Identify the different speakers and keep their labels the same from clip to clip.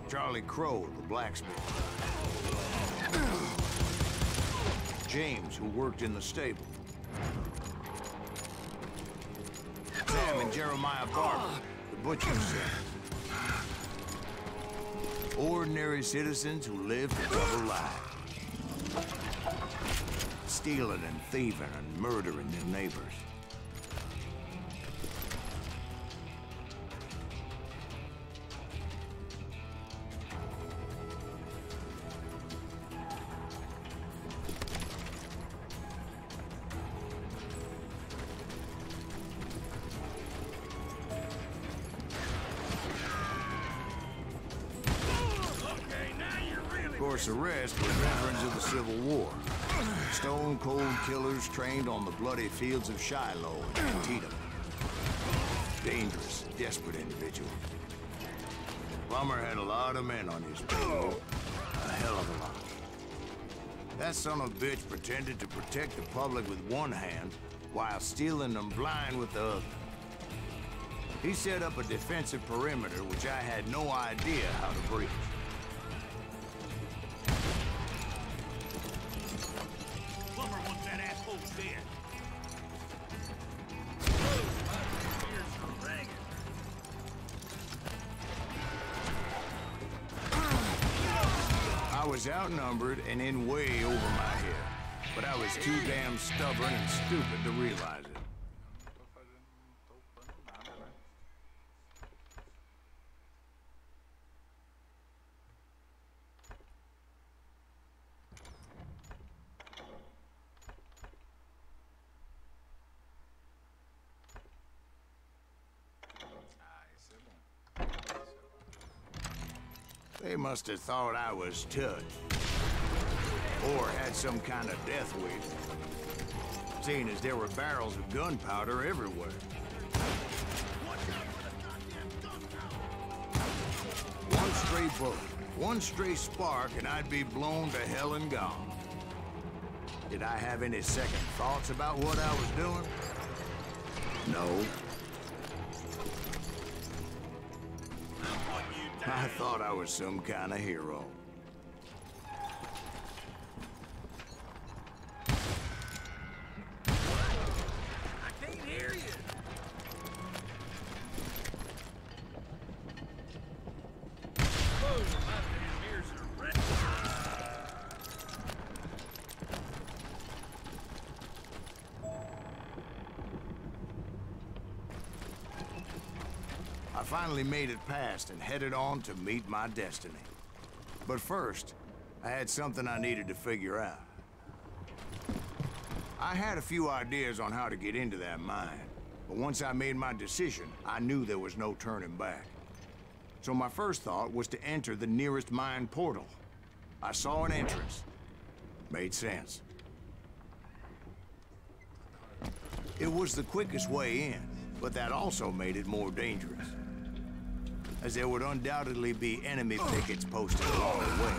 Speaker 1: Charlie Crow, the blacksmith. James, who worked in the stable. Sam and Jeremiah Barber, the butcher's son. Ordinary citizens who live a double life. Stealing and thieving and murdering their neighbors. Of course, the rest were veterans of the Civil War. Stone-cold killers trained on the bloody fields of Shiloh and Antietam. Dangerous, desperate individual. Plummer had a lot of men on his payroll. A hell of a lot. That son of a bitch pretended to protect the public with one hand while stealing them blind with the other. He set up a defensive perimeter which I had no idea how to breach. I was outnumbered and in way over my head, but I was too damn stubborn and stupid to realize it. They must have thought I was touched. Or had some kind of death wish. Seeing as there were barrels of gunpowder everywhere. One stray bullet, one stray spark, and I'd be blown to hell and gone. Did I have any second thoughts about what I was doing? No. I thought I was some kind of hero.
Speaker 2: I can't hear you. Oh, my damn ears are red.
Speaker 1: I finally made it past and headed on to meet my destiny. But first, I had something I needed to figure out. I had a few ideas on how to get into that mine, but once I made my decision, I knew there was no turning back. So my first thought was to enter the nearest mine portal. I saw an entrance. Made sense. It was the quickest way in, but that also made it more dangerous, as there would undoubtedly be enemy pickets posted along the way.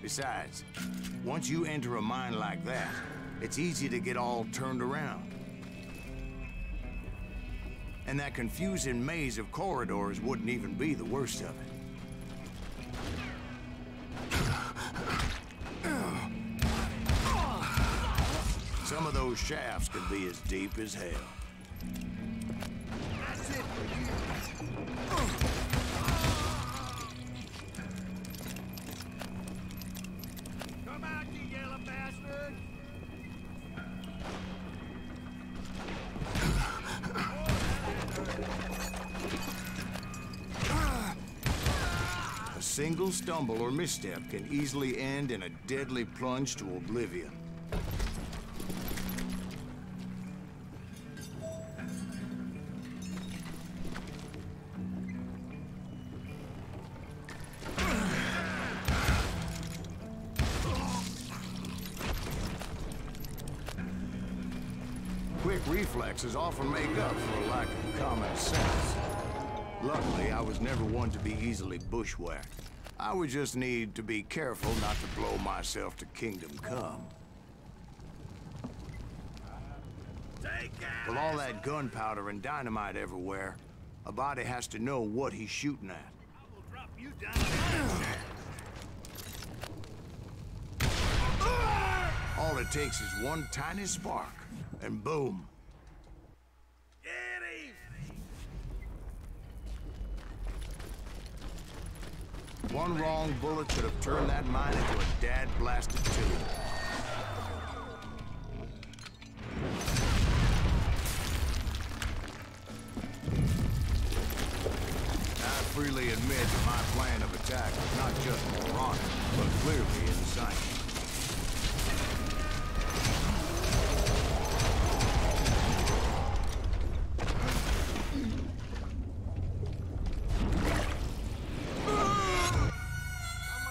Speaker 1: Besides, once you enter a mine like that, it's easy to get all turned around. And that confusing maze of corridors wouldn't even be the worst of it. Some of those shafts could be as deep as hell.
Speaker 2: That's it for you. Come out, you yellow bastard!
Speaker 1: A single stumble or misstep can easily end in a deadly plunge to oblivion. quick reflexes often make up for a lack of common sense. Luckily, I was never one to be easily bushwhacked. I would just need to be careful not to blow myself to kingdom come. With all that gunpowder and dynamite everywhere, a body has to know what he's shooting at.
Speaker 2: I will drop you down.
Speaker 1: All it takes is one tiny spark, and boom.
Speaker 2: Get him!
Speaker 1: One wrong bullet could have turned that mine into a dad-blasted tube. I freely admit that my plan of attack was not just moronic, but clearly insane.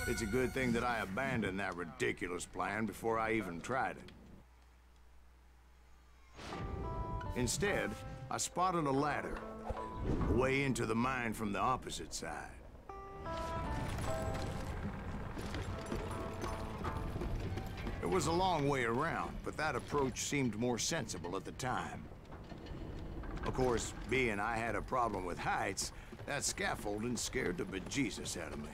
Speaker 1: It's a good thing that I abandoned that ridiculous plan before I even tried it. Instead, I spotted a ladder, a way into the mine from the opposite side. It was a long way around, but that approach seemed more sensible at the time. Of course, being I had a problem with heights, that scaffolding scared the bejesus out of me.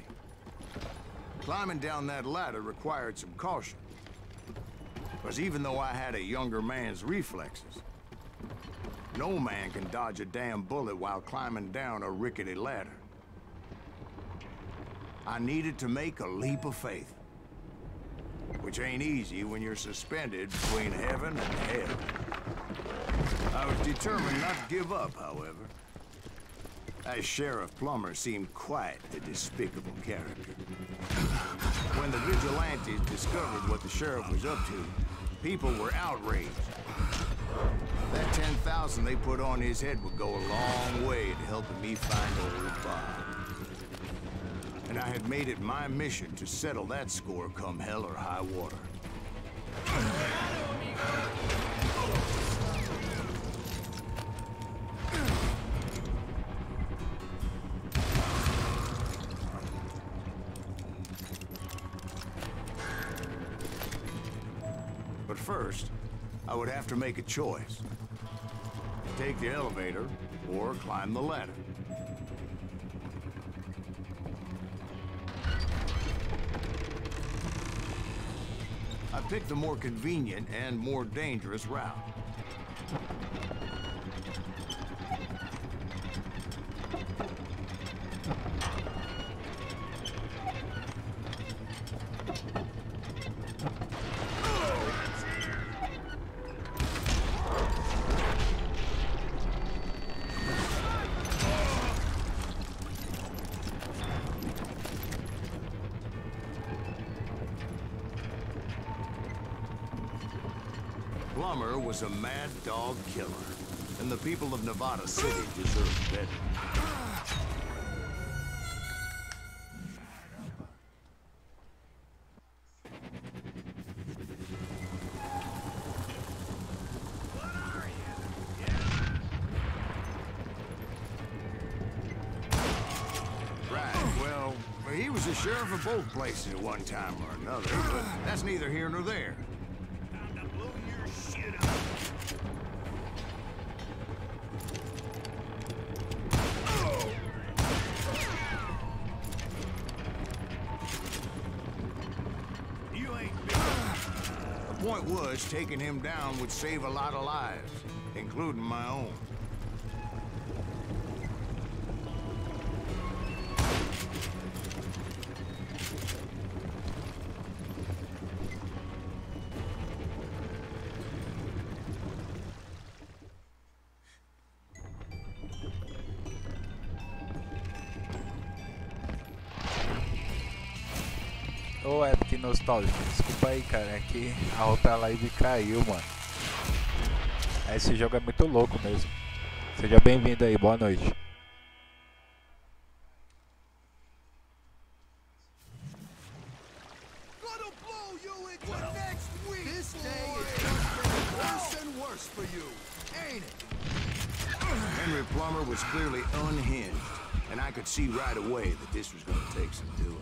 Speaker 1: Climbing down that ladder required some caution. Because even though I had a younger man's reflexes, no man can dodge a damn bullet while climbing down a rickety ladder. I needed to make a leap of faith. Which ain't easy when you're suspended between heaven and hell. I was determined not to give up, however. As Sheriff Plummer seemed quite a despicable character. When the vigilantes discovered what the sheriff was up to, people were outraged. That 10,000 they put on his head would go a long way to helping me find old Bob. And I had made it my mission to settle that score come hell or high water. But first, I would have to make a choice. Take the elevator or climb the ladder. I picked the more convenient and more dangerous route. Plummer was a mad dog killer, and the people of Nevada City deserved better. Right, well, he was the sheriff of both places at one time or another, but that's neither here nor there. The point was, taking him down would save a lot of lives, including my own.
Speaker 3: Ô, que nostálgico, desculpa aí, cara, é que a outra live caiu, mano. Esse jogo é muito louco mesmo. Seja bem-vindo aí, boa noite.
Speaker 1: Gonna blow you into next week. This day is just getting worse and worse for you. ain't it? Henry Plummer was clearly unhinged, and I could see right away that this was gonna take some doing.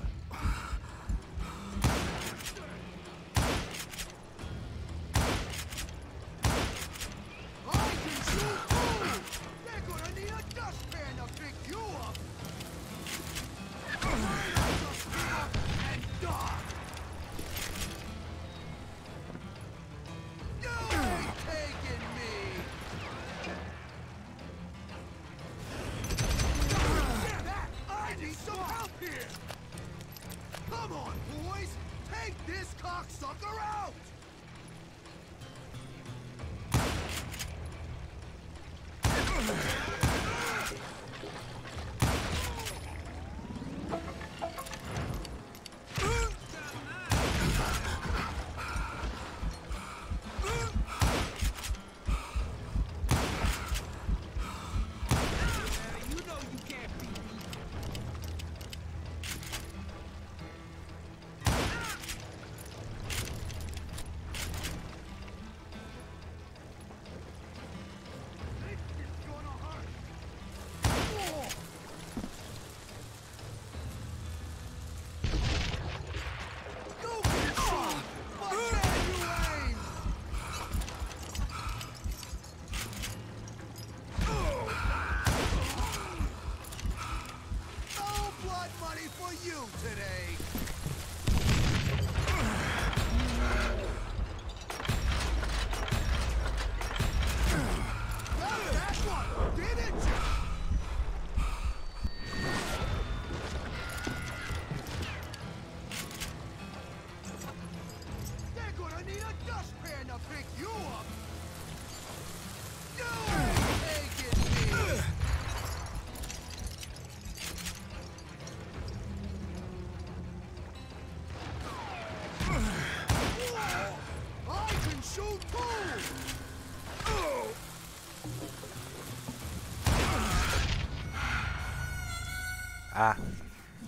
Speaker 3: Ah,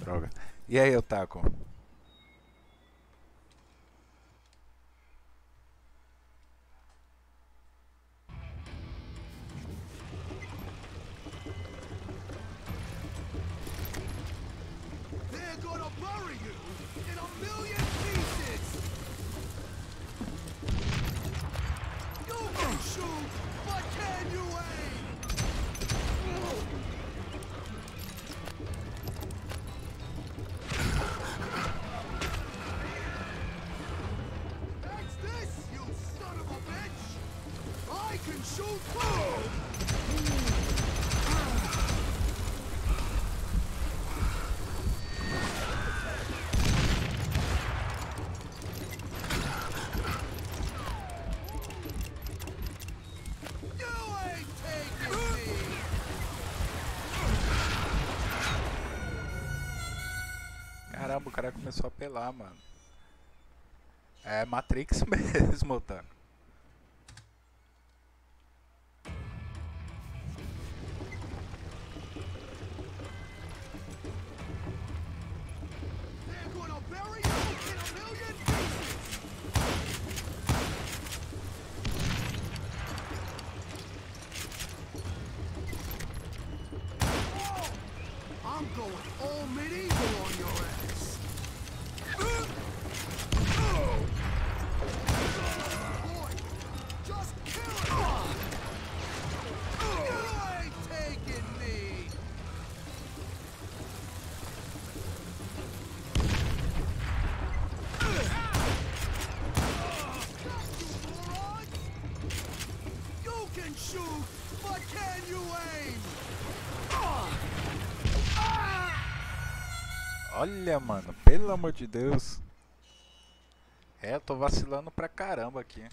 Speaker 3: droga. E aí, Otaku?
Speaker 1: They're gonna bury you in a million pieces! You can shoot, but can you aim? That's this, you son of a bitch! I can shoot too!
Speaker 3: Caramba, o cara começou a apelar, mano. É Matrix mesmo, Otaku.
Speaker 1: I'm going all medieval on your ass. Boy, just kill it. You ain't taking me. You can shoot, but can you aim?
Speaker 3: Olha, mano, pelo amor de Deus. É, eu tô vacilando pra caramba aqui.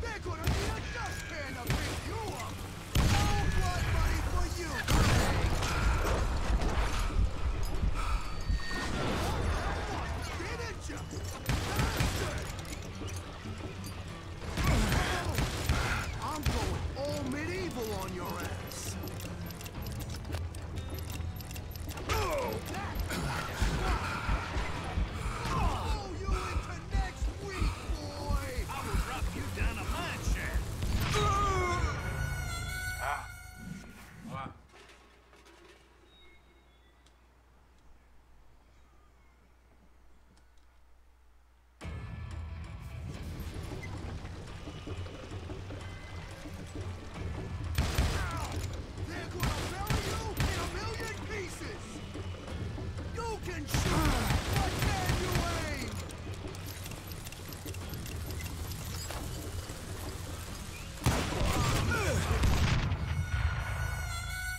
Speaker 1: They're gonna need a dustpan to pick you up. No blood money for you. Didn't you? I'm going all medieval on your ass.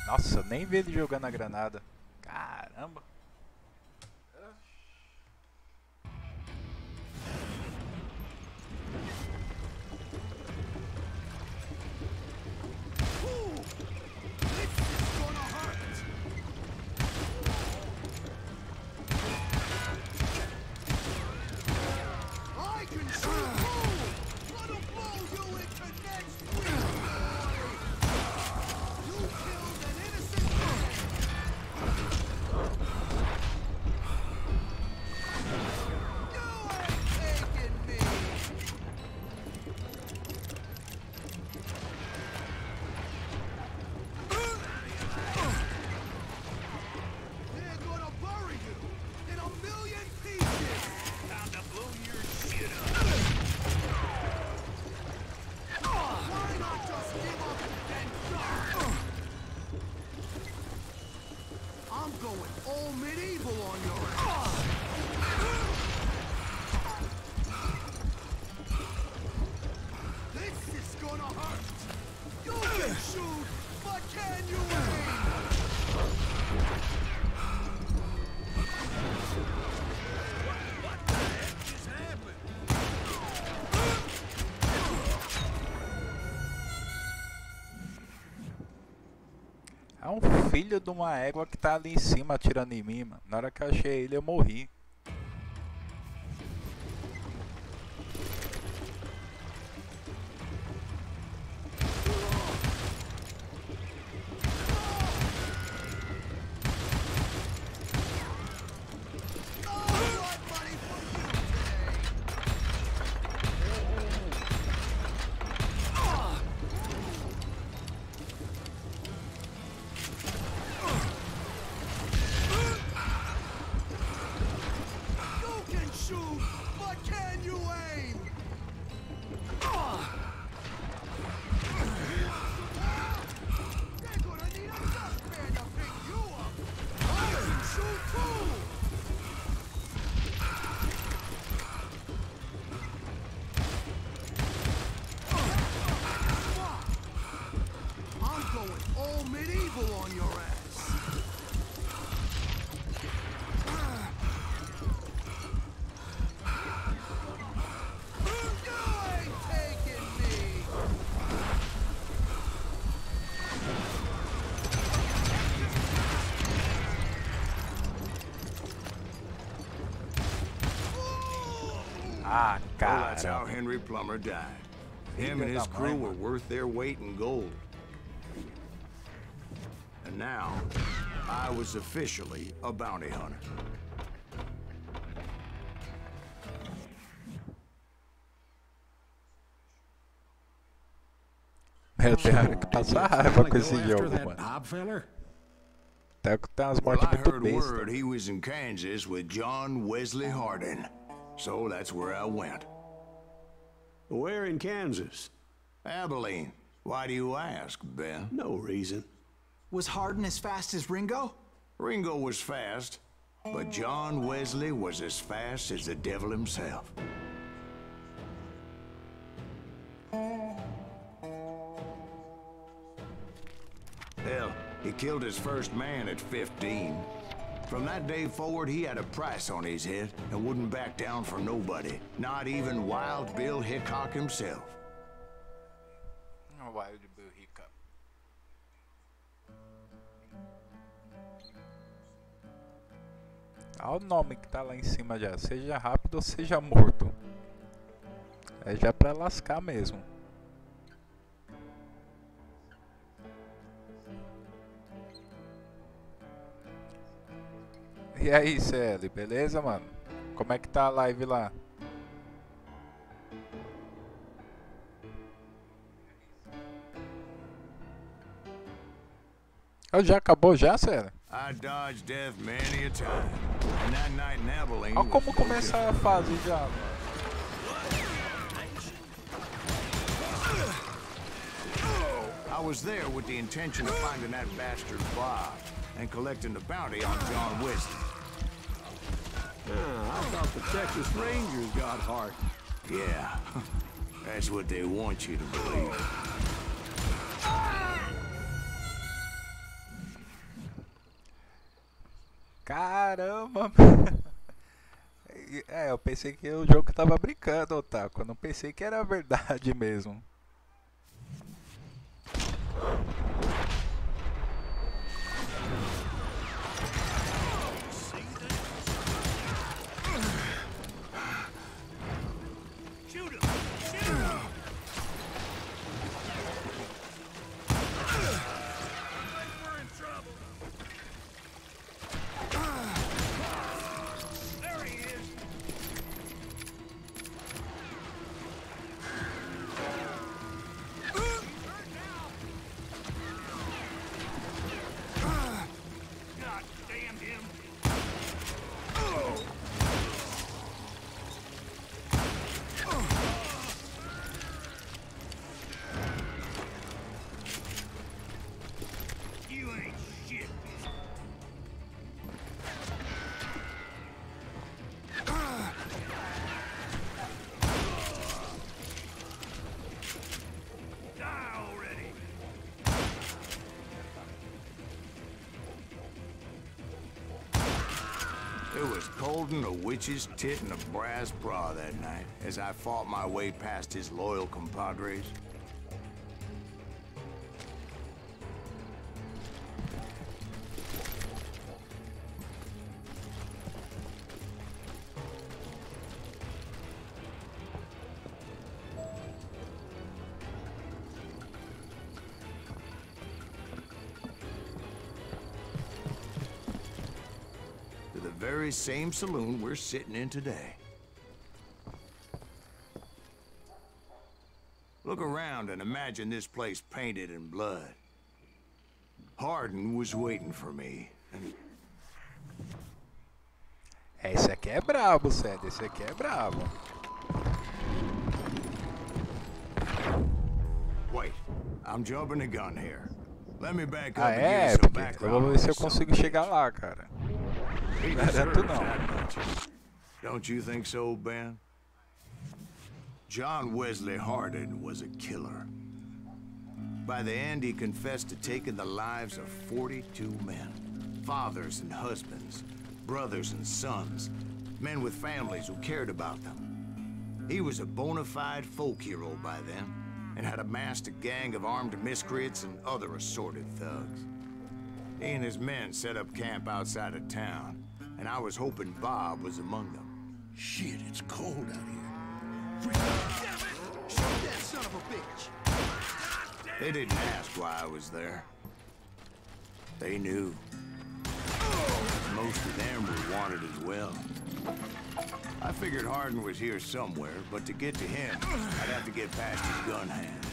Speaker 3: Nossa, eu nem vi ele jogando a granada. Caramba. É um filho de uma égua que tá ali em cima atirando em mim, mano. Na hora que eu achei ele, eu morri. Ah,
Speaker 1: well, that's how
Speaker 3: cara.
Speaker 1: Henry Plummer died. Him and his crew were worth their weight in gold. And now, I was officially a bounty hunter.
Speaker 3: Meu Deus, que passa raiva com esse jogo, mano. Até que tem umas
Speaker 1: Well,
Speaker 3: mortes
Speaker 1: I
Speaker 3: muito
Speaker 1: heard
Speaker 3: bestas.
Speaker 1: word he was in Kansas with John Wesley Hardin. So that's where I went.
Speaker 4: Where in Kansas?
Speaker 1: Abilene. Why do you ask, Ben?
Speaker 4: No reason.
Speaker 5: Was Hardin as fast as Ringo?
Speaker 1: Ringo was fast, but John Wesley was as fast as the devil himself. Hell, he killed his first man at 15. From that day forward, he had a price on his head and wouldn't back down for nobody, not even Wild Bill Hickok himself.
Speaker 3: Wild Bill Hickok. Olha o nome que tá lá em cima já. Seja rápido ou seja morto. É já pra lascar mesmo. E aí, CL, beleza, mano? Como é que tá a live lá? Oh, já acabou já, CL?
Speaker 1: I dodged death many a time, and that night in Abilene.
Speaker 3: Olha como começa a fase já, mano.
Speaker 1: I was there with the intention of finding that bastard Bob and collecting the bounty on John Wesley.
Speaker 4: I thought the Texas Rangers got heart.
Speaker 1: Yeah, that's what they want you to believe.
Speaker 3: Caramba! É, eu pensei que o jogo tava brincando, Otaku. Eu não pensei que era verdade mesmo.
Speaker 1: It was holding a witch's tit and a brass bra that night as I fought my way past his loyal compadres. The very same saloon we're sitting in today. Look around and imagine this place painted in blood. Hardin was waiting for me.
Speaker 3: Esse aqui é brabo, Ced. Esse aqui é brabo.
Speaker 1: Wait, I'm jumping the gun here. Let me back up
Speaker 3: Ah,
Speaker 1: and
Speaker 3: é?
Speaker 1: give you some
Speaker 3: Porque eu
Speaker 1: background
Speaker 3: vou
Speaker 1: on
Speaker 3: ver se eu
Speaker 1: this son
Speaker 3: consigo
Speaker 1: of a
Speaker 3: chegar
Speaker 1: bitch.
Speaker 3: lá, cara.
Speaker 1: He
Speaker 3: Não garanto
Speaker 1: deserves
Speaker 3: não.
Speaker 1: that, don't you? Don't you think so, Ben? John Wesley Hardin was a killer. By the end, he confessed to taking the lives of 42 men. Fathers and husbands, brothers and sons, men with families who cared about them. He was a bona fide folk hero by then, and had amassed a gang of armed miscreants and other assorted thugs. He and his men set up camp outside of town, and I was hoping Bob was among them.
Speaker 6: Shit, it's cold out here.
Speaker 5: Shoot that son of a bitch!
Speaker 1: They didn't ask why I was there. They knew. Most of them were wanted as well. I figured Hardin was here somewhere, but to get to him, I'd have to get past his gun hands.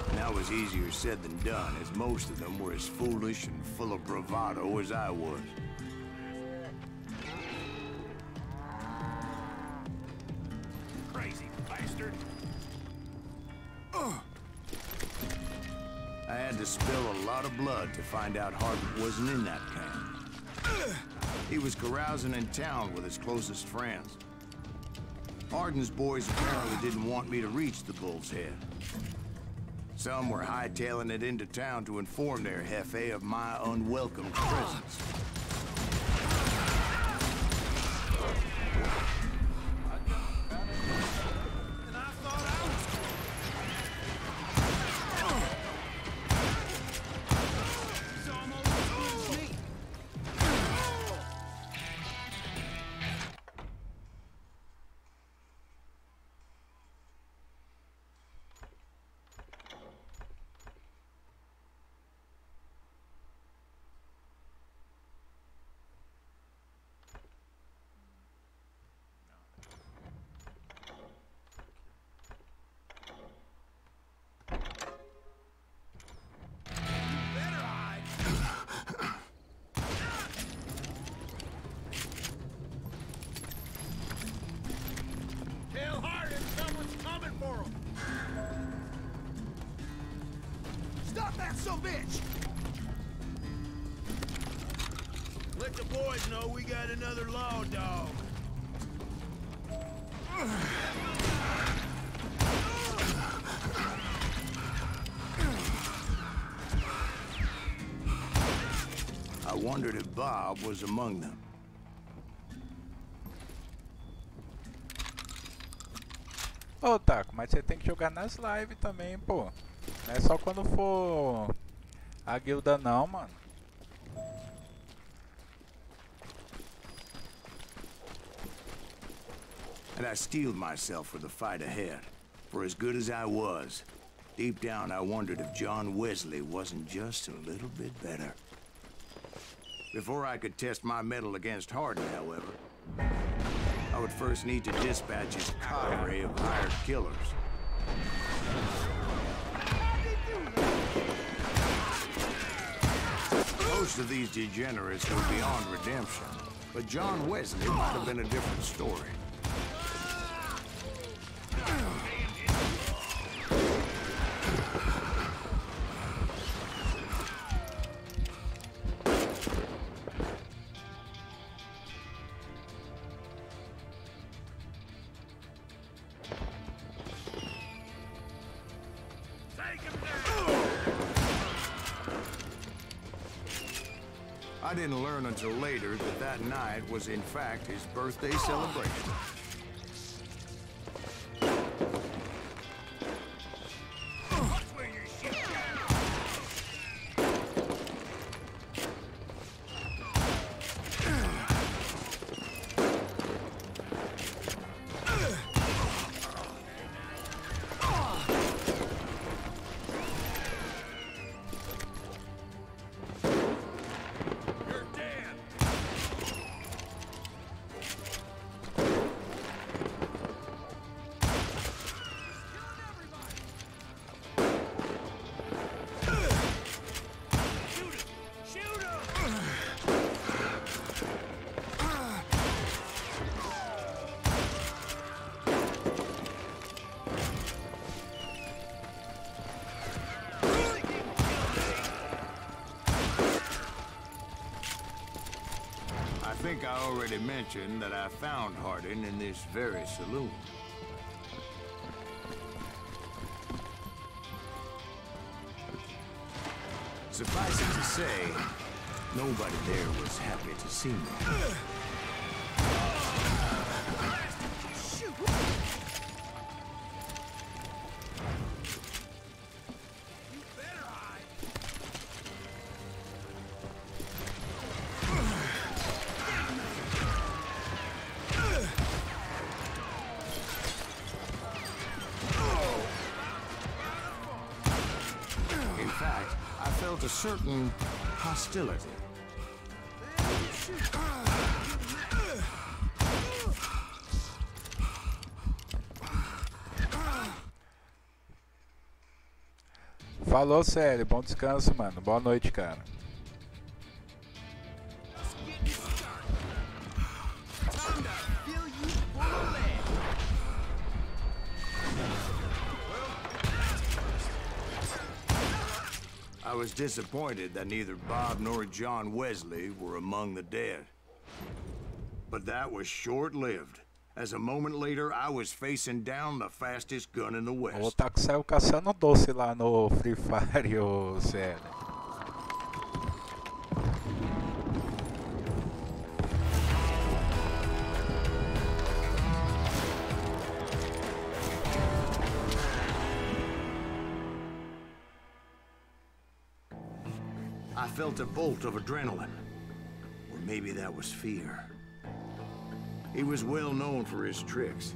Speaker 1: And that was easier said than done, as most of them were as foolish and full of bravado as I was.
Speaker 6: Crazy bastard.
Speaker 1: I had to spill a lot of blood to find out Hardin wasn't in that camp. He was carousing in town with his closest friends. Hardin's boys apparently didn't want me to reach the Bull's Head. Some were hightailing it into town to inform their jefe of my unwelcome presence.
Speaker 6: And I thought I was... It's almost as good as me. Tell Hardin someone's coming for him.
Speaker 5: Stop that son of a bitch!
Speaker 6: Let the boys know we got another law dog.
Speaker 1: I wondered if Bob was among them.
Speaker 3: Ô, Taco, mas você tem que jogar nas lives também, pô. Não é só quando for a guilda não, mano.
Speaker 1: And I steeled myself for the fight ahead. For as good as I was, deep down I wondered if John Wesley wasn't just a little bit better. Before I could test my mettle against Hardin, however, I would first need to dispatch his cadre of hired killers. Most of these degenerates were beyond redemption, but John Wesley might have been a different story. I didn't learn until later that that night was in fact his birthday celebration. I think I already mentioned that I found Hardin in this very saloon. Suffice it to say, nobody there was happy to see me. A certain hostility.
Speaker 3: Falou, sério. Bom descanso, mano. Boa noite, cara.
Speaker 1: I was disappointed that neither Bob nor John Wesley were among the dead. But that was short-lived, as a moment later I was facing down the fastest gun in the West.
Speaker 3: O Otaku saiu caçando doce lá no Free Fire, ô sério.
Speaker 1: I felt a bolt of adrenaline, or maybe that was fear. He was well known for his tricks,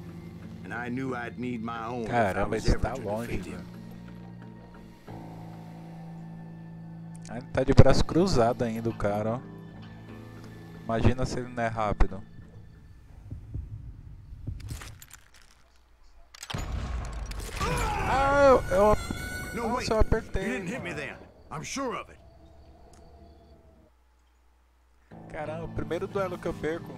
Speaker 1: and I knew I'd need my own if I
Speaker 3: Caramba,
Speaker 1: was
Speaker 3: esse
Speaker 1: ever
Speaker 3: tá
Speaker 1: to
Speaker 3: longe,
Speaker 1: defeat
Speaker 3: velho.
Speaker 1: him.
Speaker 3: Ainda tá de braço cruzado ainda o cara, ó. Imagina se ele não é rápido. Ah,
Speaker 1: No, wait!
Speaker 3: Nossa, eu
Speaker 1: You
Speaker 3: apertei.
Speaker 1: didn't hit me then. I'm sure of it.
Speaker 3: Caramba, o primeiro duelo que eu perco.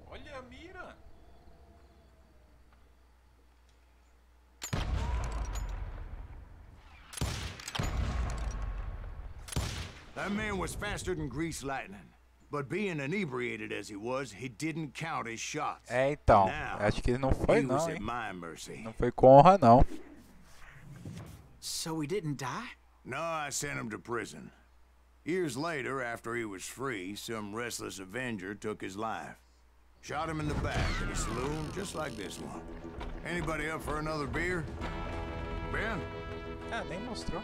Speaker 3: Olha a mira.
Speaker 1: That man was faster than grease lightning. But being inebriated as he was, he didn't count his shots.
Speaker 3: É, então,
Speaker 1: Now,
Speaker 3: acho que ele não foi
Speaker 1: he was
Speaker 3: não,
Speaker 1: at
Speaker 3: hein?
Speaker 1: my mercy.
Speaker 3: Não foi com honra não.
Speaker 5: So he didn't die?
Speaker 1: No, I sent him to prison. Years later, after he was free, some restless Avenger took his life. Shot him in the back in a saloon just like this one. Anybody up for another beer? Ben?
Speaker 3: Ah, nem mostrou.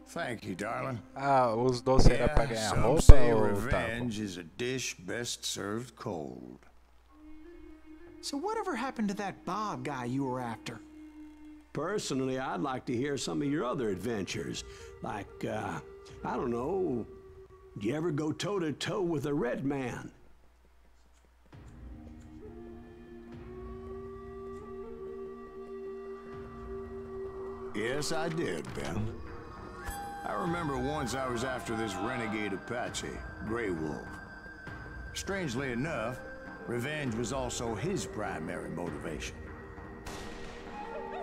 Speaker 1: Thank you, darling.
Speaker 3: Ah, os doces era pra ganhar
Speaker 1: some
Speaker 3: roupa
Speaker 1: say
Speaker 3: ou
Speaker 1: revenge is a dish best served cold.
Speaker 5: So whatever happened to that Bob guy you were after?
Speaker 4: Personally, I'd like to hear some of your other adventures. Like, I don't know, do you ever go toe-to-toe with a red man?
Speaker 1: Yes, I did, Ben. I remember once I was after this renegade Apache, Grey Wolf. Strangely enough, revenge was also his primary motivation.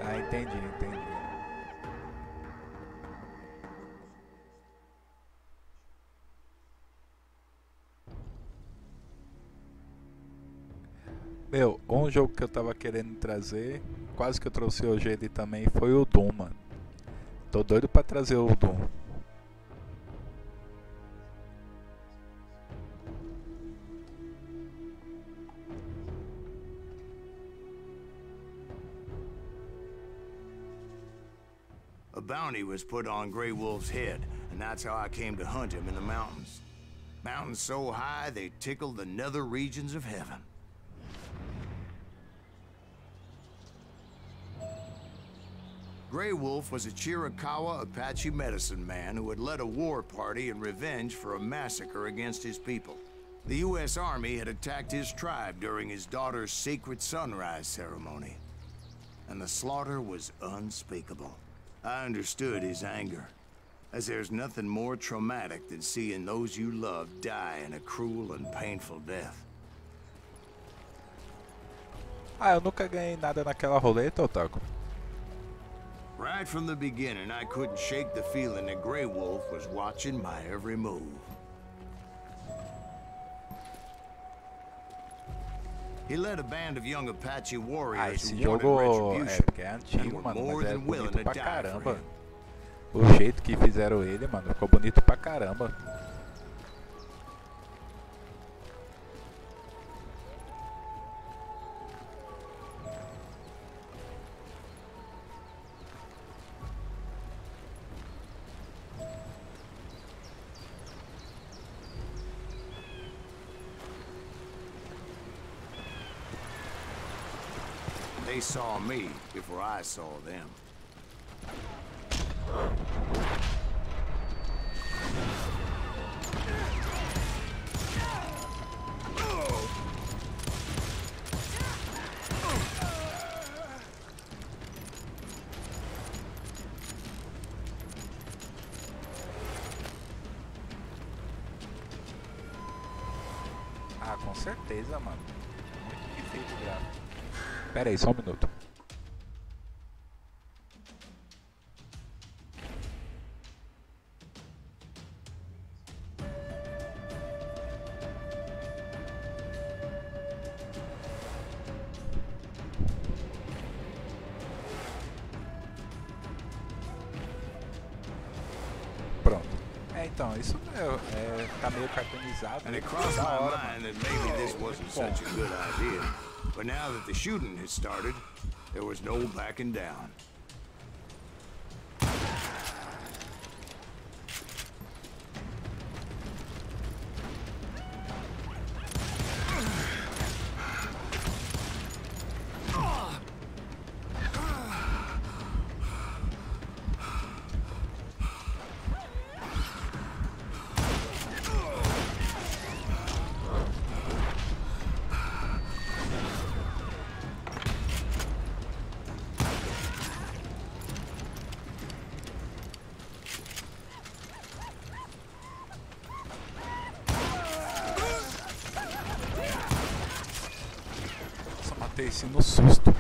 Speaker 3: Ah, entendi. Meu, um jogo que eu tava querendo trazer, quase que eu trouxe hoje ele também, foi o Doom, mano. Tô doido pra trazer o Doom.
Speaker 1: A bounty was put on Grey Wolf's head, and that's how I came to hunt him in the mountains. Mountains so high they tickled the nether regions of heaven. Grey Wolf was a Chiricahua Apache medicine man who had led a war party in revenge for a massacre against his people. The U.S. Army had attacked his tribe during his daughter's sacred sunrise ceremony, and the slaughter was unspeakable. I understood his anger, as there's nothing more traumatic than seeing those you love die in a cruel and painful death.
Speaker 3: Ah, eu nunca ganhei nada naquela roleta, Otaku.
Speaker 1: Right from the beginning, I couldn't shake the feeling that Grey Wolf was watching my every move. He led a band of young Apache
Speaker 3: Ah,
Speaker 1: warriors
Speaker 3: esse
Speaker 1: who wanted
Speaker 3: jogo é
Speaker 1: retribution,
Speaker 3: porque é
Speaker 1: and
Speaker 3: antigo,
Speaker 1: were
Speaker 3: mano,
Speaker 1: more
Speaker 3: mas é
Speaker 1: than willing
Speaker 3: bonito
Speaker 1: to
Speaker 3: pra
Speaker 1: die for
Speaker 3: caramba.
Speaker 1: him.
Speaker 3: O jeito que fizeram ele, mano, ficou bonito pra caramba.
Speaker 1: They saw me before I saw them.
Speaker 3: Ah, com certeza, mano. Muito bem feito o gráfico. Pera aí, só um minuto. Pronto. É, então, isso tá meio cartoonizado.
Speaker 1: And
Speaker 3: né?
Speaker 1: it crossed
Speaker 3: Da
Speaker 1: my
Speaker 3: hora,
Speaker 1: mind
Speaker 3: mano.
Speaker 1: that maybe this wasn't such a good idea. But now that the shooting had started, there was no backing down.
Speaker 3: Esqueci no susto.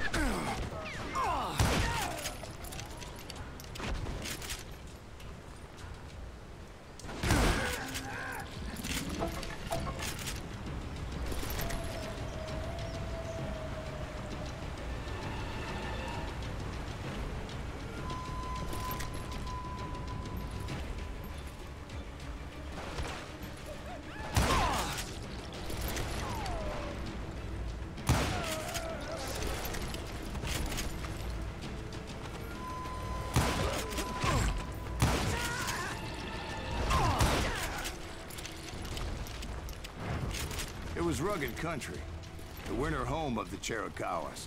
Speaker 1: It was rugged country, the winter home of the Chiricahuas,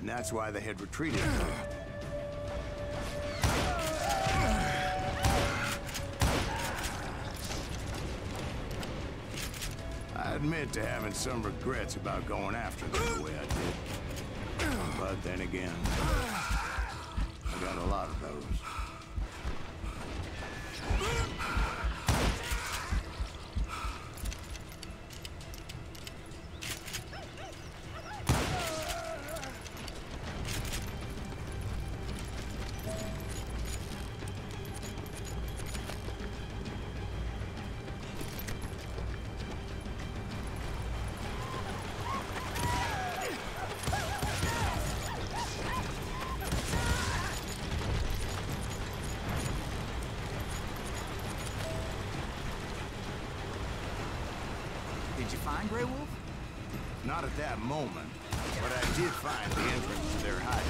Speaker 1: and that's why they had retreated. I admit to having some regrets about going after them the way I did. But then again, I got a lot of those.
Speaker 5: Did you find Grey Wolf?
Speaker 1: Not at that moment, but I did find the entrance to their hideout.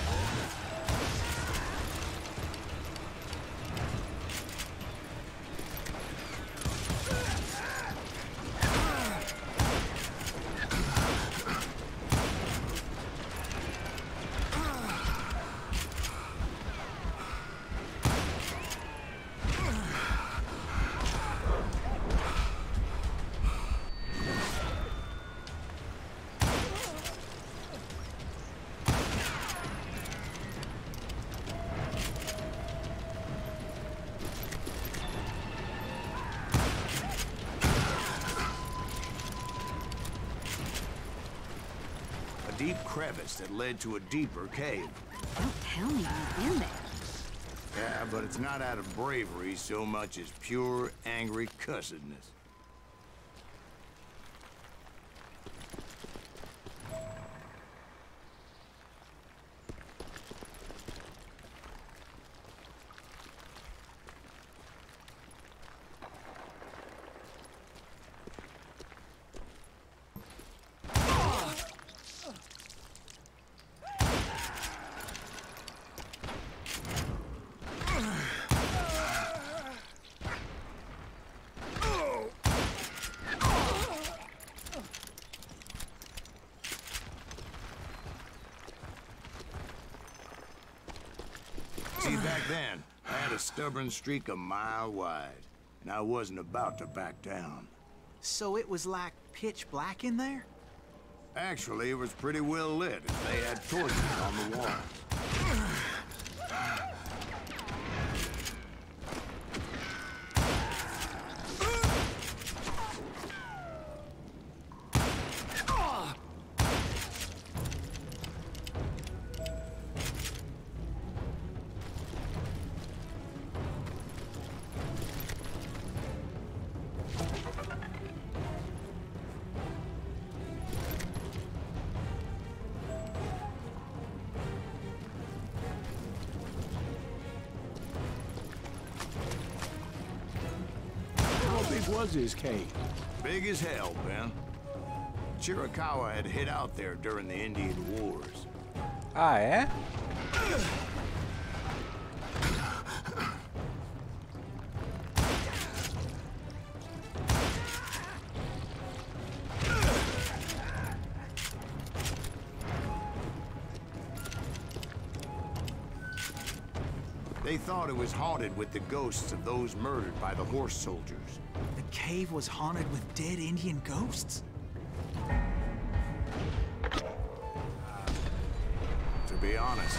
Speaker 1: Deep crevice that led to a deeper cave.
Speaker 7: Don't tell me you've been there.
Speaker 1: Yeah, but it's not out of bravery so much as pure, angry cussedness. See, back then, I had a stubborn streak a mile wide, and I wasn't about to back down.
Speaker 5: So it was like pitch black in there?
Speaker 1: Actually, it was pretty well lit, as they had torches on the wall.
Speaker 4: Was his cave?
Speaker 1: Big as hell, Ben. Chiricahua had hid out there during the Indian Wars.
Speaker 3: Ah, é?
Speaker 1: They thought it was haunted with the ghosts of those murdered by the horse soldiers.
Speaker 5: The cave was haunted with dead Indian ghosts?
Speaker 1: To be honest,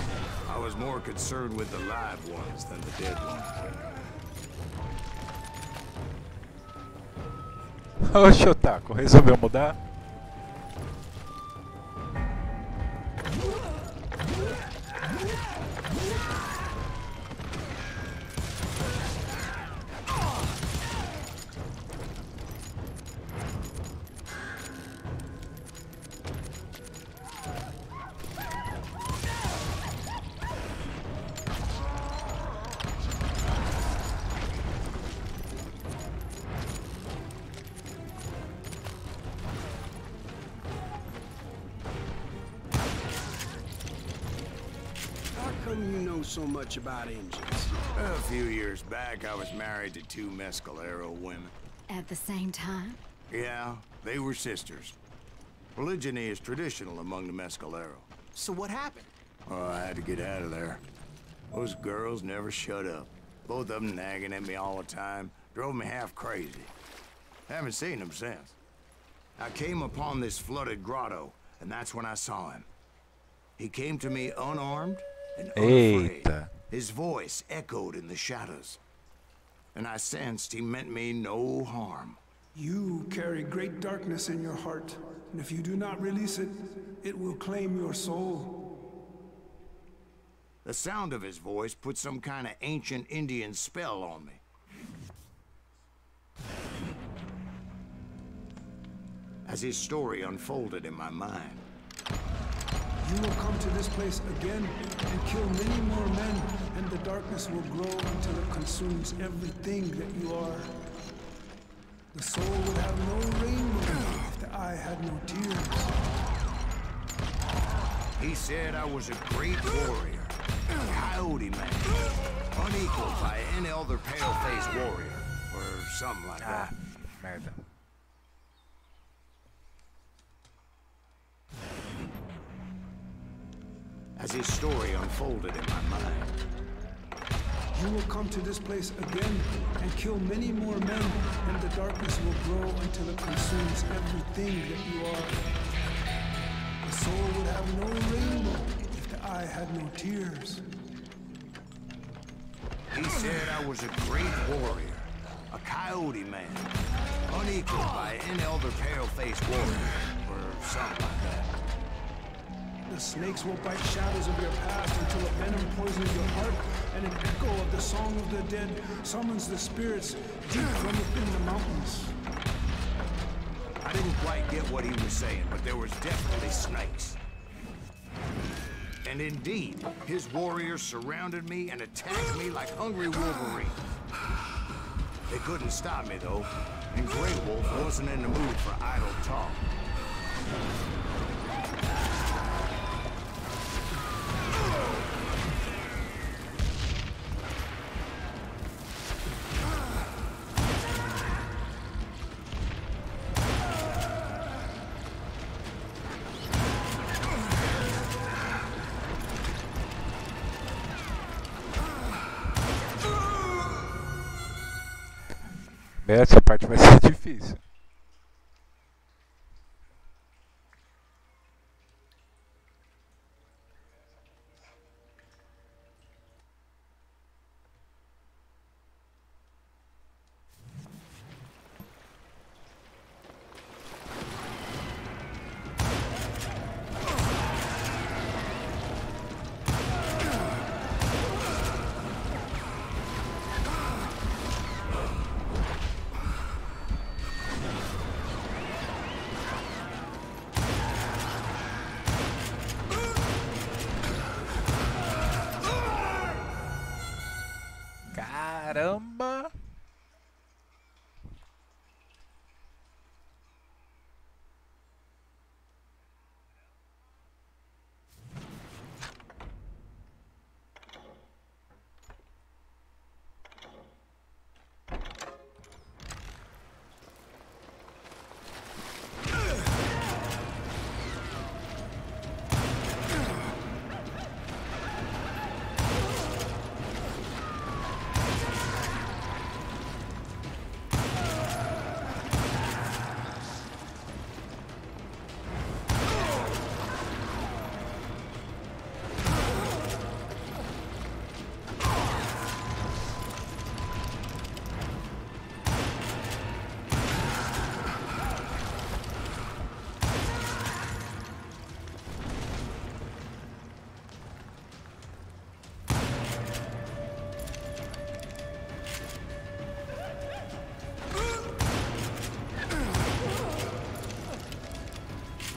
Speaker 1: I was more concerned with the live ones than the dead ones.
Speaker 3: Oxe, Otaku, resolveu mudar?
Speaker 4: come you know so much about engines?
Speaker 1: A few years back, I was married to 2 Mescalero women.
Speaker 7: At the same time?
Speaker 1: Yeah, they were sisters. Polygyny is traditional among the Mescalero.
Speaker 5: So what happened?
Speaker 1: Oh, I had to get out of there. Those girls never shut up. Both of them nagging at me all the time. Drove me half crazy. Haven't seen them since. I came upon this flooded grotto, and that's when I saw him. He came to me unarmed and unafraid.
Speaker 3: Eita.
Speaker 1: His voice echoed in the shadows. And I sensed he meant me no harm.
Speaker 8: You carry great darkness in your heart, and if you do not release it, it will claim your soul.
Speaker 1: The sound of his voice put some kind of ancient Indian spell on me. As his story unfolded in my mind,
Speaker 8: You will come to this place again and kill many more men, and the darkness will grow until it consumes everything that you are. The soul would have no rainbow if the eye had no tears.
Speaker 1: he said I was a great warrior, a coyote man, unequaled by any other pale-faced warrior, or something like
Speaker 3: Ah,
Speaker 1: that.
Speaker 3: merda.
Speaker 1: As his story unfolded in my mind,
Speaker 8: You will come to this place again and kill many more men, and the darkness will grow until it consumes everything that you are. The soul would have no rainbow if the eye had no tears.
Speaker 1: he said I was a great warrior, a coyote man, unequaled by any other pale-faced warrior, or something like that.
Speaker 8: The snakes will bite shadows of your past until a venom poisons your heart, and an echo of the song of the dead summons the spirits deep from within the mountains.
Speaker 1: I didn't quite get what he was saying, but there was definitely snakes. And indeed, his warriors surrounded me and attacked me like hungry wolverines. They couldn't stop me, though, and Grey Wolf wasn't in the mood for idle talk.
Speaker 3: Essa parte vai ser difícil. Caramba!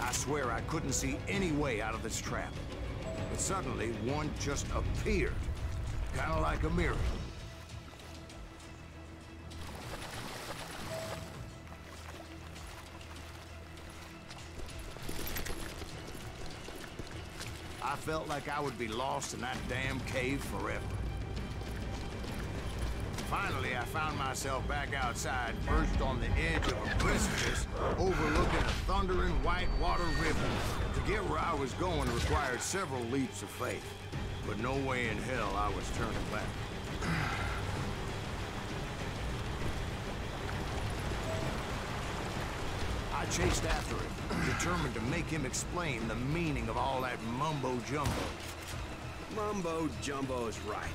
Speaker 1: I swear I couldn't see any way out of this trap. But suddenly, one just appeared. Kind of like a mirror. I felt like I would be lost in that damn cave forever. Finally, I found myself back outside, perched on the edge of a precipice, overlooking a thundering white water river. To get where I was going required several leaps of faith, but no way in hell I was turning back. I chased after him, determined to make him explain the meaning of all that mumbo-jumbo.
Speaker 4: Mumbo-jumbo is right.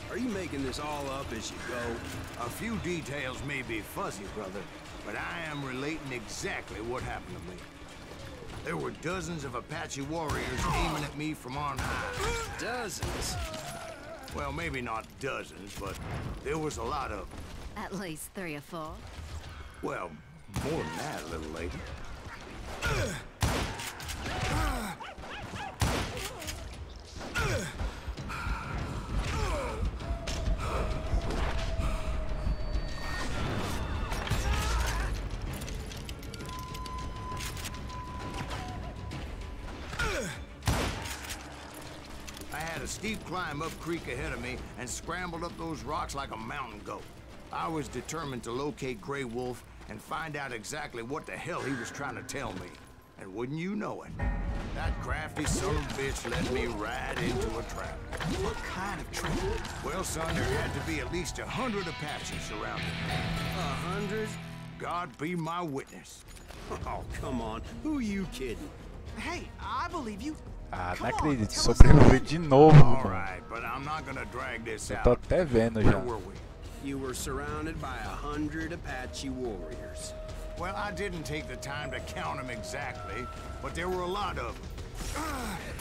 Speaker 4: Are you making this all up as you go?
Speaker 1: A few details may be fuzzy, brother, but I am relating exactly what happened to me. There were dozens of Apache warriors aiming at me from on high.
Speaker 4: Dozens?
Speaker 1: Well, maybe not dozens, but there was a lot of them.
Speaker 7: At least 3 or 4.
Speaker 1: Well, more than that, little lady. I had a steep climb up creek ahead of me and scrambled up those rocks like a mountain goat. I was determined to locate Grey Wolf and find out exactly what the hell he was trying to tell me. And wouldn't you know it, that crafty son of a bitch led me right into a trap.
Speaker 5: What kind of trap?
Speaker 1: Well, son, there had to be at least 100 Apaches surrounding me.
Speaker 4: 100?
Speaker 1: God be my witness.
Speaker 4: Oh, come on. Who are you kidding?
Speaker 5: Hey, I believe you.
Speaker 3: Ah,
Speaker 5: Come
Speaker 3: não
Speaker 5: on,
Speaker 3: acredito.
Speaker 5: tell us
Speaker 3: Sobreviveu
Speaker 5: something.
Speaker 3: de novo,
Speaker 1: All
Speaker 3: mano.
Speaker 1: right, but I'm not gonna drag this
Speaker 3: Eu
Speaker 1: out.
Speaker 3: tô até vendo
Speaker 1: Where
Speaker 3: já.
Speaker 1: were we?
Speaker 4: You were surrounded by 100 Apache warriors.
Speaker 1: Well, I didn't take the time to count them exactly, but there were a lot of them.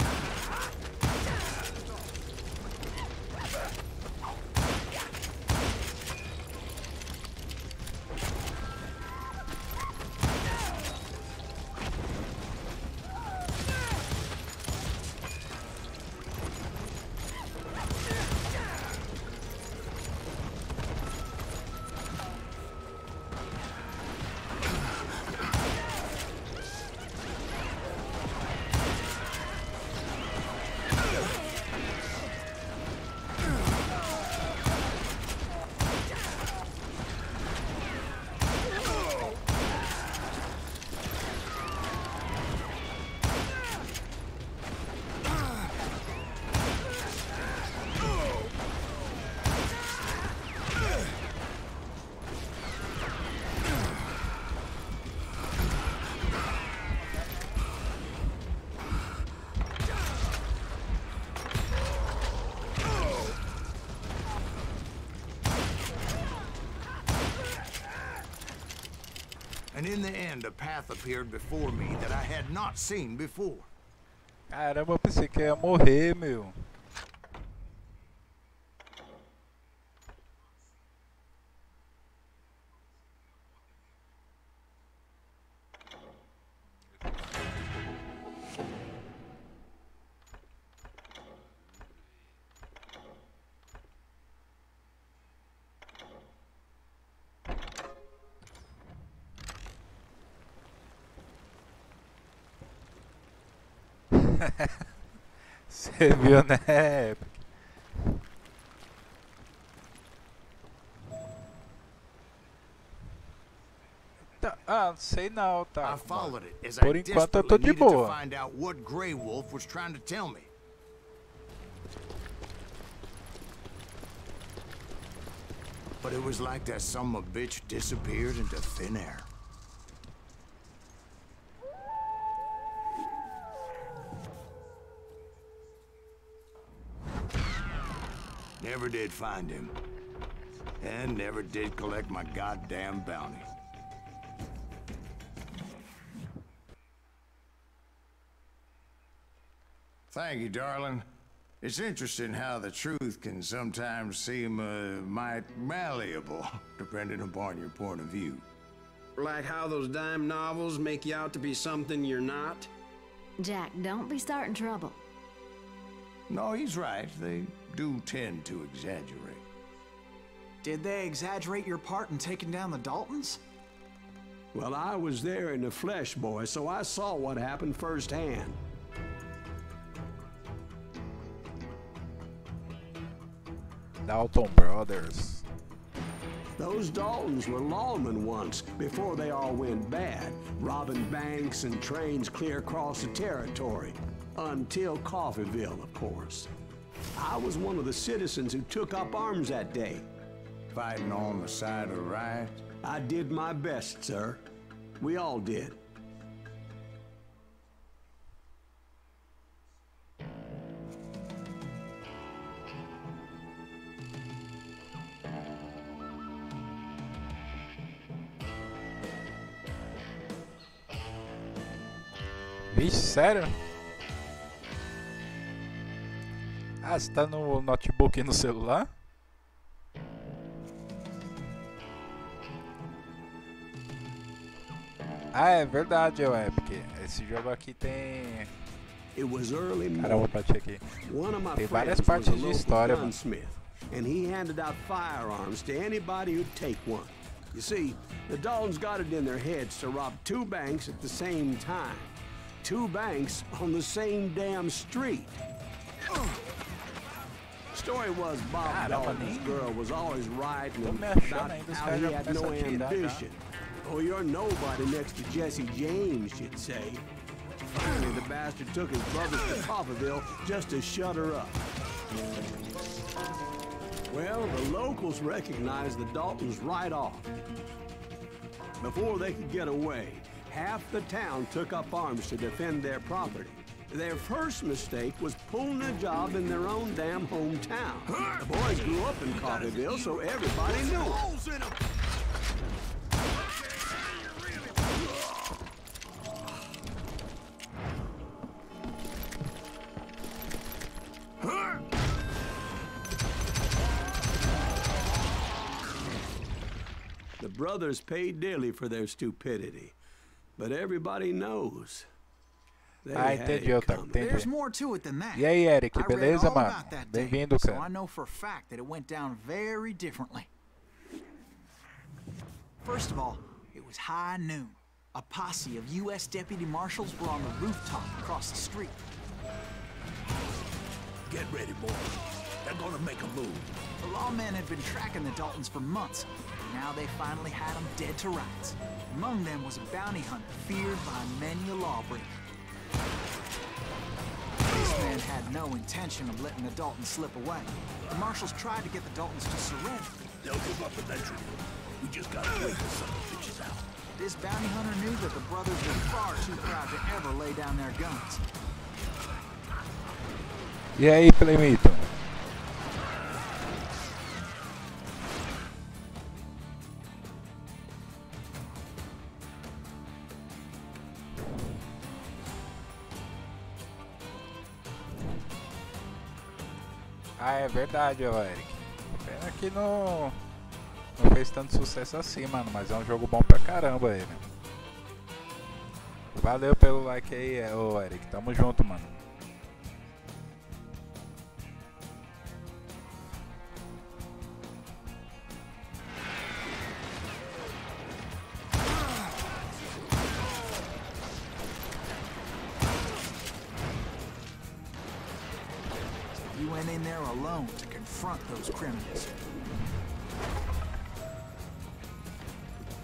Speaker 1: And in the end, a path appeared before me that I had not seen before.
Speaker 3: Caramba, eu pensei que ia morrer, meu. Você viu, né? Ah, não sei não, tá.
Speaker 1: I followed it as
Speaker 3: Por
Speaker 1: I
Speaker 3: enquanto eu tô
Speaker 1: desperately
Speaker 3: de
Speaker 1: needed to
Speaker 3: boa.
Speaker 1: find out what Grey Wolf was trying to tell me. But it was like that son of a bitch disappeared into thin air. Never did find him. And never did collect my goddamn bounty. Thank you, darling. It's interesting how the truth can sometimes seem might malleable, depending upon your point of view.
Speaker 4: Like how those dime novels make you out to be something you're not?
Speaker 7: Jack, don't be starting trouble.
Speaker 1: No, he's right. They do tend to exaggerate.
Speaker 5: Did they exaggerate your part in taking down the Daltons?
Speaker 4: Well, I was there in the flesh, boy, so I saw what happened firsthand.
Speaker 3: Dalton Brothers.
Speaker 4: Those Daltons were lawmen once, before they all went bad, robbing banks and trains clear across the territory. Until Coffeeville, of course. I was one of the citizens who took up arms that day.
Speaker 1: Fighting on the side of right?
Speaker 4: I did my best, sir. We all did.
Speaker 3: Vixe, sério? Ah, você tá no notebook e no celular? Ah, é verdade, é o Epic. Esse jogo aqui tem... Caramba, pra aqui. Tem várias partes de história, mano.
Speaker 4: And he handed out firearms to anybody who'd take one. You see, the Daltons got it in their heads to rob 2 banks at the same time. 2 banks on the same damn street. Story was Bob Dalton's girl was always writing about how he had no ambition. Oh, you're nobody next to Jesse James, you'd say. Finally, the bastard took his brothers to Coffeeville just to shut her up. Well, the locals recognized the Daltons right off. Before they could get away, half the town took up arms to defend their property. Their first mistake was pulling a job in their own damn hometown. The boys grew up in Coffeeville, so everybody knew it. The brothers paid dearly for their stupidity, but everybody knows.
Speaker 3: Ah, entendi, Otaku, entendi.
Speaker 5: There's more to it than that.
Speaker 3: E aí, Eric, beleza, mano? Bem-vindo,
Speaker 5: So
Speaker 3: cara.
Speaker 5: I know for a fact that it went down very differently. First of all, it was high noon. A posse of U.S. deputy marshals were on the rooftop across the street.
Speaker 6: Get ready, boys. They're gonna make a move.
Speaker 5: The lawmen had been tracking the Daltons for months. Now they finally had them dead to rights. Among them was a bounty hunter feared by many a lawbreaker. This man had no intention of letting the Daltons slip away. The marshals tried to get the Daltons to surrender.
Speaker 6: They'll give up eventually. We just gotta wait till some bitches out.
Speaker 5: This bounty hunter knew that the brothers were far too proud to ever lay down their guns.
Speaker 3: E aí, Playmito? Ah, é verdade, ó, Eric. Pena que não fez tanto sucesso assim, mano, mas é um jogo bom pra caramba ele. Valeu pelo like aí, ô Eric. Tamo junto, mano.
Speaker 5: You went in there alone to confront those criminals.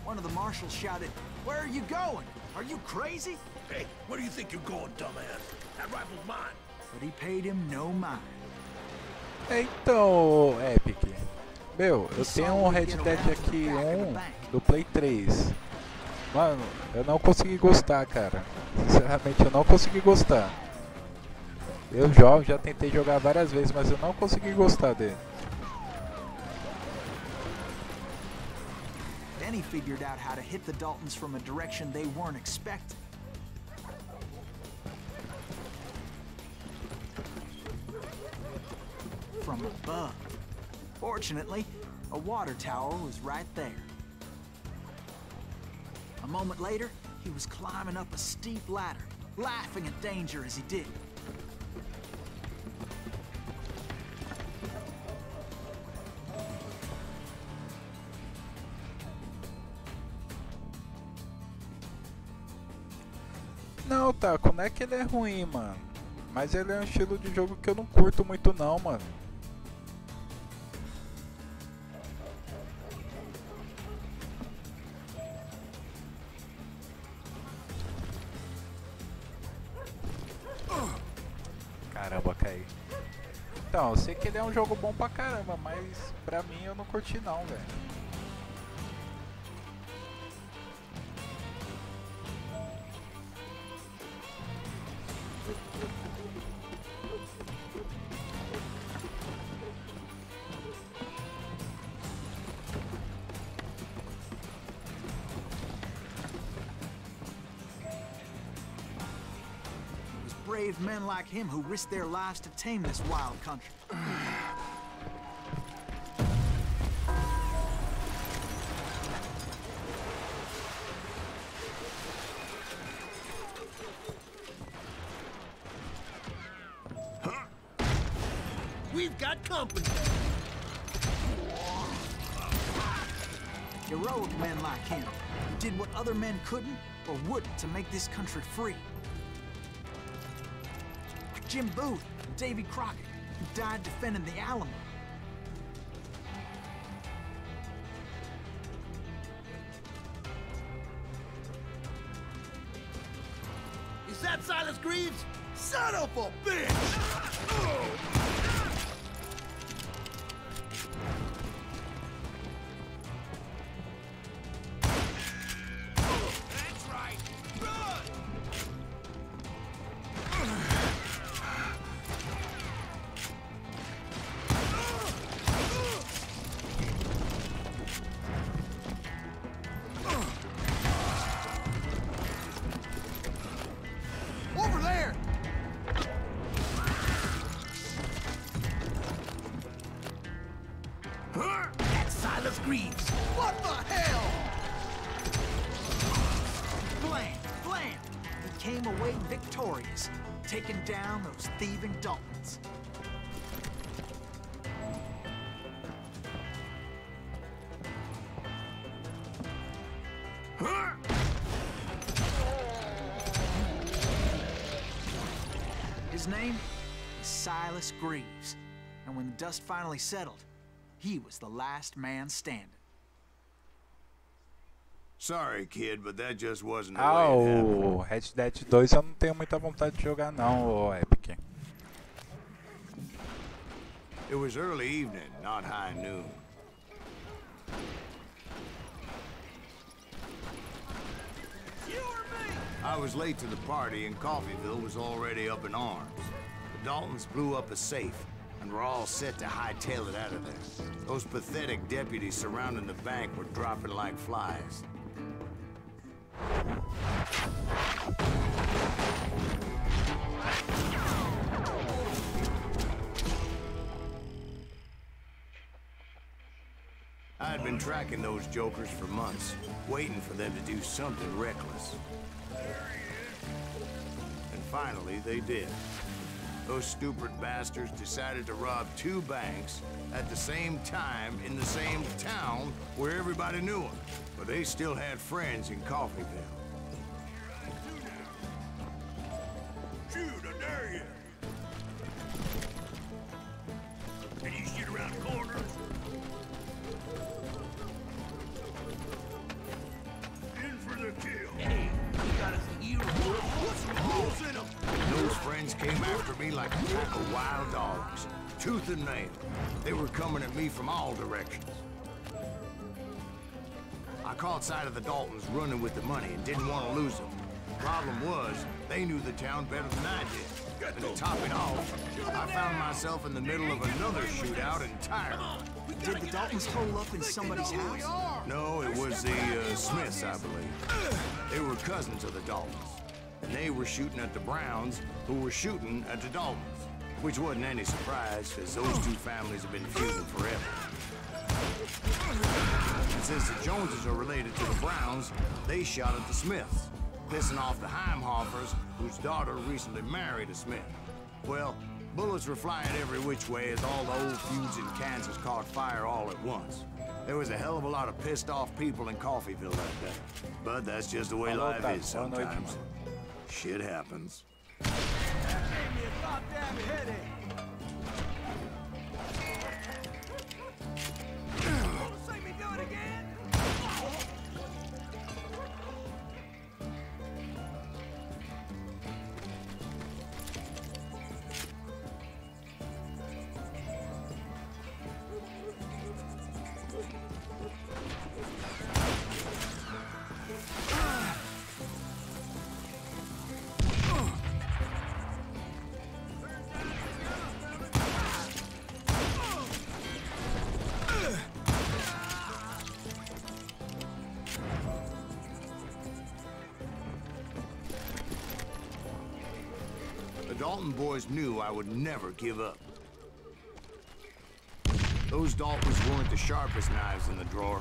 Speaker 5: One of the marshals shouted, "Where are you going? Are you crazy?"
Speaker 6: Hey, where do you think you're going, dumbass? That rifle's mine.
Speaker 5: But he paid him no mind.
Speaker 3: Então, Epic, meu, eu tenho um Red Dead aqui, do Play 3. Mano, eu não consegui gostar, cara. Sinceramente, eu não consegui gostar. Eu já tentei jogar várias vezes, mas eu não consegui gostar dele.
Speaker 5: Then he figured out how to hit the Daltons from a direction they weren't expecting. From above. Fortunately, a water tower was right there. A moment later, he was climbing up a steep ladder, laughing at danger as he did.
Speaker 3: Não, Otaku, não é que ele é ruim, mano. Mas ele é um estilo de jogo que eu não curto muito não, mano. Então, eu sei que ele é um jogo bom pra caramba, mas pra mim eu não curti não, velho.
Speaker 5: Brave men like him who risked their lives to tame this wild country.
Speaker 6: We've got company.
Speaker 5: Heroic men like him who did what other men couldn't or wouldn't to make this country free. Jim Booth and Davy Crockett, who died defending the Alamo.
Speaker 6: Is that Silas Greaves? Son of a bitch! That's right. Run! Over there! That's Silas Greaves. What the hell?
Speaker 5: Bland! He came away victorious, taking down those thieving Daltons. His name is Silas Greaves, and when the dust finally settled, he was the last man standing.
Speaker 1: Sorry, kid, but that just wasn't the way it happened.
Speaker 3: O Red Dead 2 eu não tenho muita vontade de jogar não, ô Epic.
Speaker 1: It was early evening, not high noon. I was late to the party and Coffeyville was already up in arms. The Daltons blew up a safe and were all set to hightail it out of there. Those pathetic deputies surrounding the bank were dropping like flies. I had been tracking those jokers for months, waiting for them to do something reckless. And finally, they did. Those stupid bastards decided to rob 2 banks at the same time in the same town where everybody knew them. But they still had friends in Coffeyville.
Speaker 6: Shoot, I dare you. Can you shoot around corners? In for the kill. Hey, you got us a hero. Put some holes in them.
Speaker 1: Those friends came after me like a pack of wild dogs, tooth and nail. They were coming at me from all directions. I caught sight of the Daltons running with the money and didn't want to lose them. Problem was, they knew the town better than I did. And to top it off, I found myself in the middle of another shootout entirely.
Speaker 5: Did the Daltons hole up in somebody's house?
Speaker 1: No, it was the Smiths, I believe. They were cousins of the Daltons. And they were shooting at the Browns, who were shooting at the Daltons. Which wasn't any surprise, because those 2 families have been feuding forever. And since the Joneses are related to the Browns, they shot at the Smiths, pissing off the Heimhoffers, whose daughter recently married a Smith. Well, bullets were flying every which way as all the old feuds in Kansas caught fire all at once. There was a hell of a lot of pissed off people in Coffeyville that day. But that's just the way life is sometimes. Shit happens.
Speaker 6: Gave me a goddamn headache. Wanna see me do it again?
Speaker 1: Dalton boys knew I would never give up. Those Daltons weren't the sharpest knives in the drawer,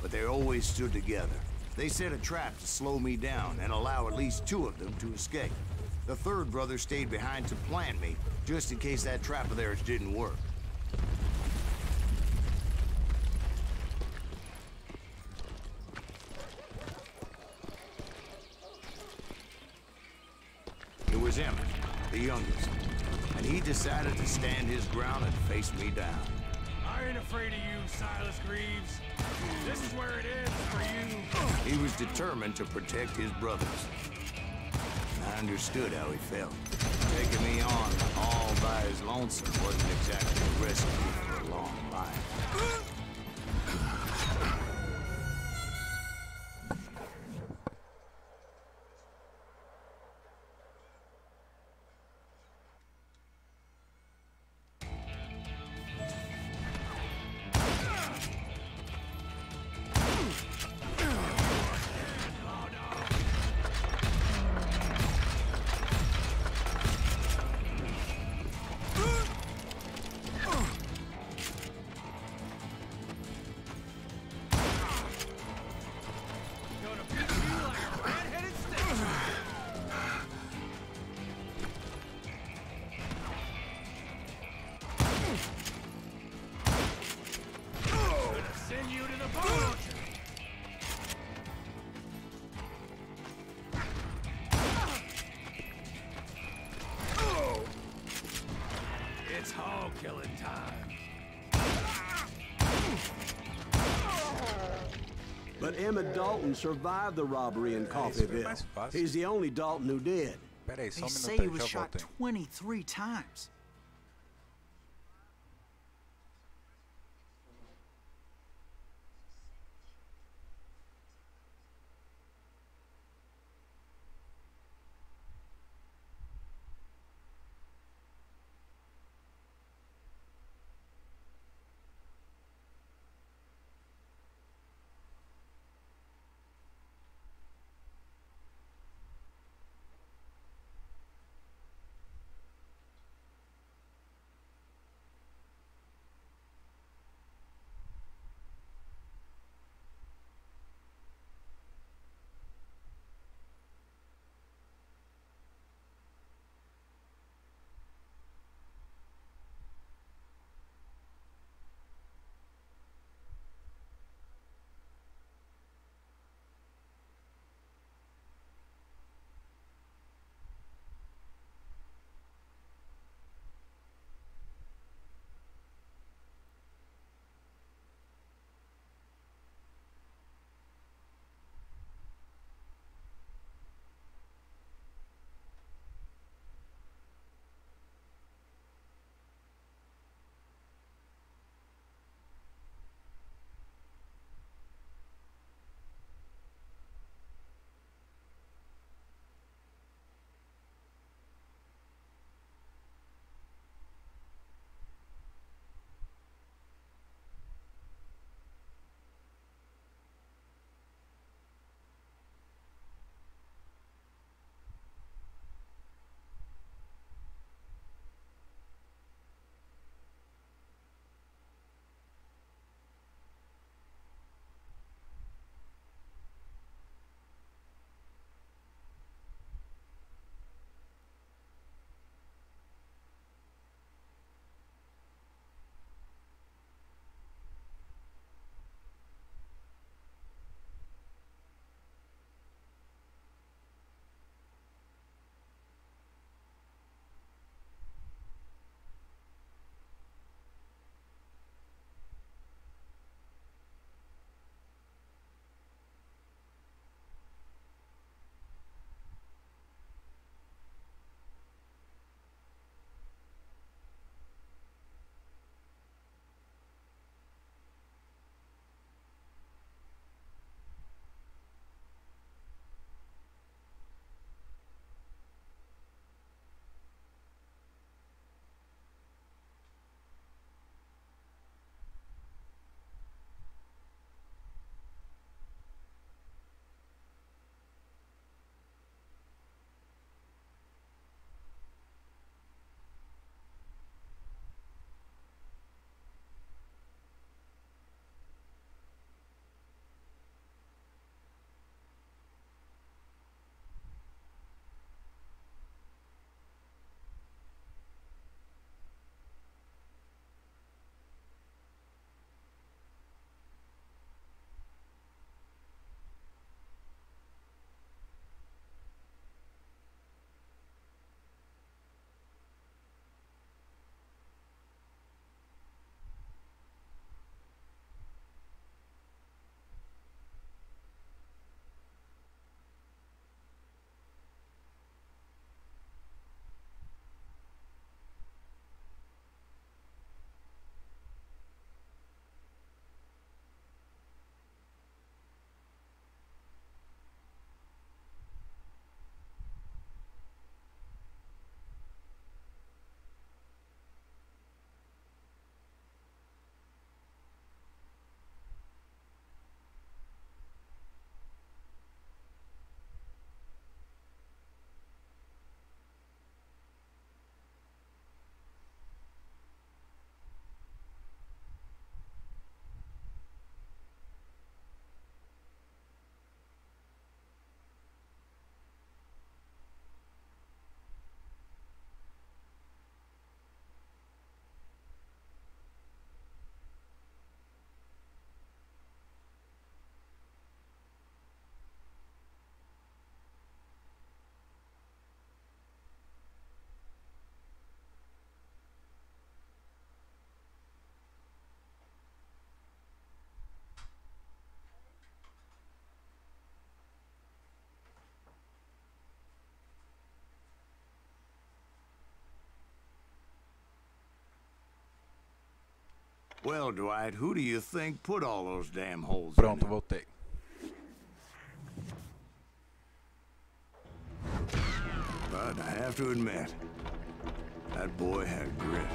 Speaker 1: but they always stood together. They set a trap to slow me down and allow at least 2 of them to escape. The third brother stayed behind to plant me, just in case that trap of theirs didn't work. It was Emmett, the youngest, and he decided to stand his ground and face me down.
Speaker 2: I ain't afraid of you, Silas Greaves. This is where it ends for you.
Speaker 1: He was determined to protect his brothers. I understood how he felt. Taking me on all by his lonesome wasn't exactly a recipe for a long life.
Speaker 2: It's hog killing time.
Speaker 4: But Emmett Dalton survived the robbery in Coffeeville. He's the only Dalton who did.
Speaker 3: Pera aí, só
Speaker 5: They
Speaker 3: um
Speaker 5: say
Speaker 3: minuto
Speaker 5: he
Speaker 3: aí,
Speaker 5: was
Speaker 3: já
Speaker 5: shot
Speaker 3: voltei.
Speaker 5: 23 times.
Speaker 1: Well, Dwight, who do you think put all those damn holes in
Speaker 3: Pronto,
Speaker 1: it?
Speaker 3: voltei.
Speaker 1: But I have to admit, that boy had grit.